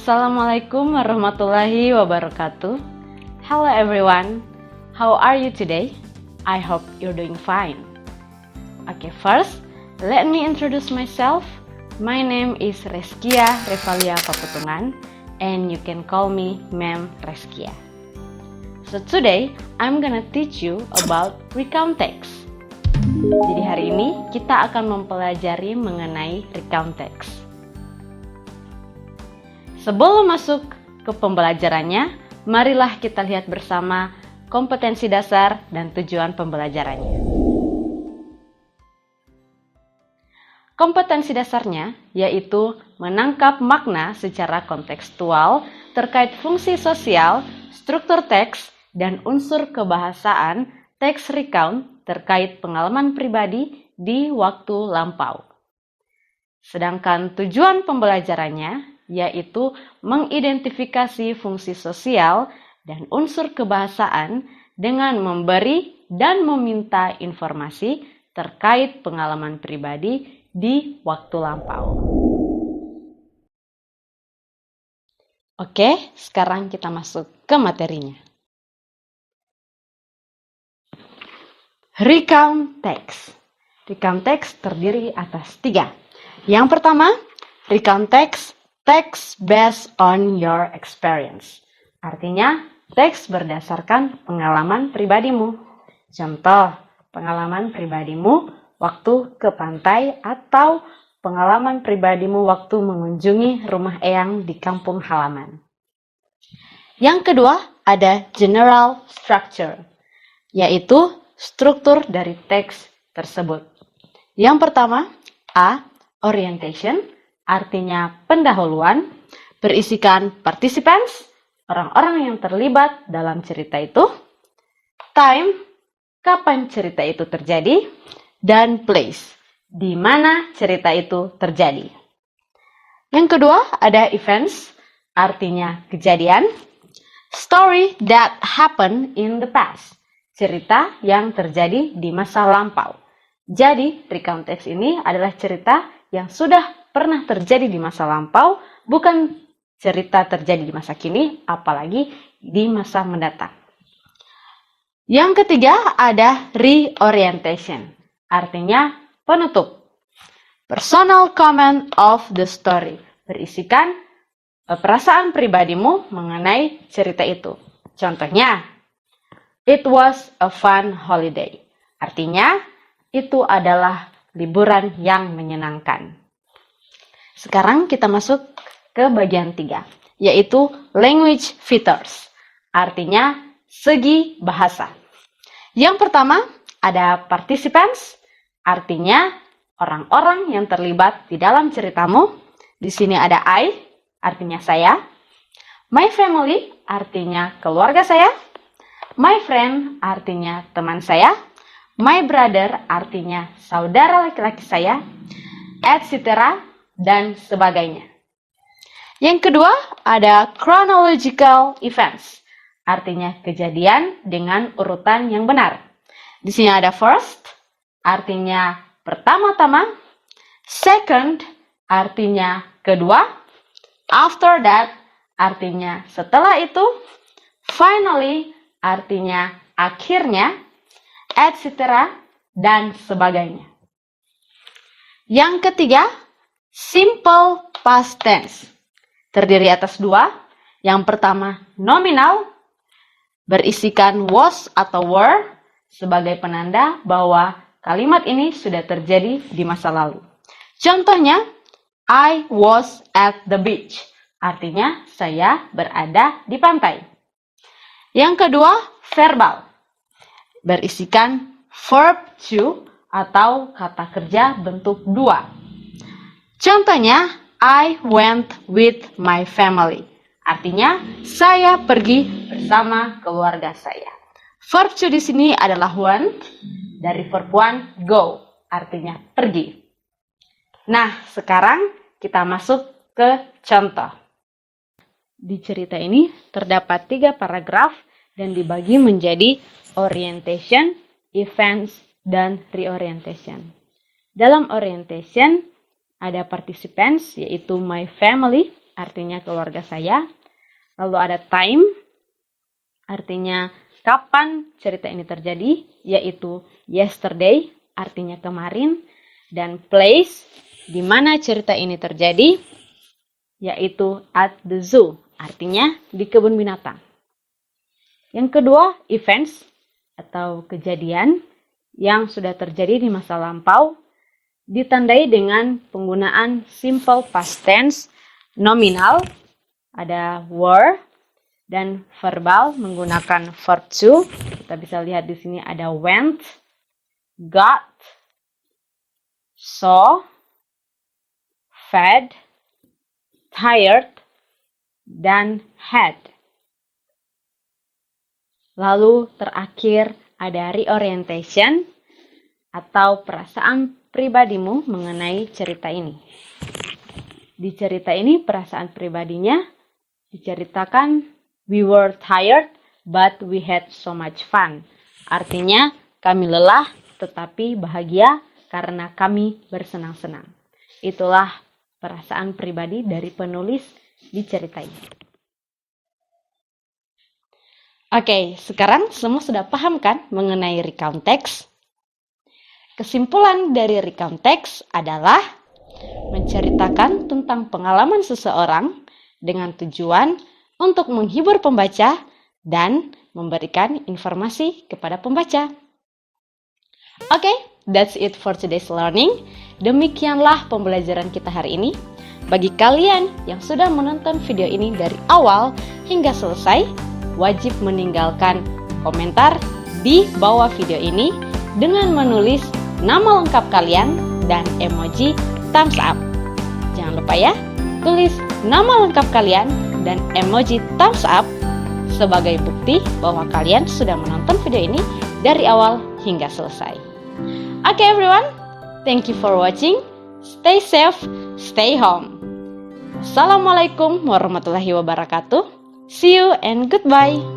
Assalamualaikum warahmatullahi wabarakatuh. Hello everyone, how are you today? I hope you're doing fine. Okay, first, let me introduce myself. My name is Reskia Revalia Paputungan, and you can call me Ma'am Reskia. So today, I'm gonna teach you about recount text. Jadi hari ini kita akan mempelajari mengenai recount text. Sebelum masuk ke pembelajarannya, marilah kita lihat bersama kompetensi dasar dan tujuan pembelajarannya. Kompetensi dasarnya yaitu menangkap makna secara kontekstual terkait fungsi sosial, struktur teks, dan unsur kebahasaan teks recount terkait pengalaman pribadi di waktu lampau. Sedangkan tujuan pembelajarannya yaitu mengidentifikasi fungsi sosial dan unsur kebahasaan dengan memberi dan meminta informasi terkait pengalaman pribadi di waktu lampau. Oke, sekarang kita masuk ke materinya. Recount text. Recount text terdiri atas 3. Yang pertama, recount text based on your experience. Artinya, teks berdasarkan pengalaman pribadimu. Contoh, pengalaman pribadimu waktu ke pantai atau pengalaman pribadimu waktu mengunjungi rumah eyang di kampung halaman. Yang kedua, ada general structure, yaitu struktur dari teks tersebut. Yang pertama, A. Orientation, artinya pendahuluan, berisikan participants, orang-orang yang terlibat dalam cerita itu, time, kapan cerita itu terjadi, dan place, di mana cerita itu terjadi. Yang kedua ada events, artinya kejadian, story that happened in the past, cerita yang terjadi di masa lampau. Jadi, recount text ini adalah cerita yang sudah pernah terjadi di masa lampau, bukan cerita terjadi di masa kini, apalagi di masa mendatang. Yang ketiga ada reorientation, artinya penutup. Personal comment of the story, berisikan perasaan pribadimu mengenai cerita itu. Contohnya, it was a fun holiday, artinya itu adalah liburan yang menyenangkan. Sekarang kita masuk ke bagian 3, yaitu language features, artinya segi bahasa. Yang pertama ada participants, artinya orang-orang yang terlibat di dalam ceritamu. Di sini ada I, artinya saya. My family, artinya keluarga saya. My friend, artinya teman saya. My brother, artinya saudara laki-laki saya, etc. dan sebagainya. Yang kedua, ada chronological events, artinya kejadian dengan urutan yang benar. Di sini ada first, artinya pertama-tama, second, artinya kedua, after that, artinya setelah itu, finally, artinya akhirnya, etc. dan sebagainya. Yang ketiga, simple past tense, terdiri atas 2. Yang pertama, nominal, berisikan was atau were sebagai penanda bahwa kalimat ini sudah terjadi di masa lalu. Contohnya, I was at the beach, artinya saya berada di pantai. Yang kedua, verbal, berisikan verb to atau kata kerja bentuk 2. Contohnya, I went with my family, artinya saya pergi bersama keluarga saya. Verb to di sini adalah went, dari verb one, go, artinya pergi. Nah, sekarang kita masuk ke contoh. Di cerita ini terdapat 3 paragraf dan dibagi menjadi orientation, events, dan reorientation. Dalam orientation ada participants, yaitu my family, artinya keluarga saya. Lalu ada time, artinya kapan cerita ini terjadi, yaitu yesterday, artinya kemarin. Dan place, di mana cerita ini terjadi, yaitu at the zoo, artinya di kebun binatang. Yang kedua, events atau kejadian yang sudah terjadi di masa lampau, ditandai dengan penggunaan simple past tense, nominal, ada were, dan verbal menggunakan verb to. Kita bisa lihat di sini ada went, got, saw, fed, tired, dan had. Lalu terakhir ada reorientation atau perasaan pribadimu mengenai cerita ini. Di cerita ini perasaan pribadinya diceritakan, we were tired but we had so much fun. Artinya kami lelah tetapi bahagia karena kami bersenang-senang. Itulah perasaan pribadi dari penulis di cerita ini. Oke, sekarang semua sudah paham kan mengenai recount text? Kesimpulan dari recount text adalah menceritakan tentang pengalaman seseorang dengan tujuan untuk menghibur pembaca dan memberikan informasi kepada pembaca. Oke, that's it for today's learning. Demikianlah pembelajaran kita hari ini. Bagi kalian yang sudah menonton video ini dari awal hingga selesai, wajib meninggalkan komentar di bawah video ini dengan menulis nama lengkap kalian dan emoji thumbs up. Jangan lupa ya, tulis nama lengkap kalian dan emoji thumbs up sebagai bukti bahwa kalian sudah menonton video ini dari awal hingga selesai. Okay everyone, thank you for watching. Stay safe, stay home. Assalamualaikum warahmatullahi wabarakatuh. See you and goodbye.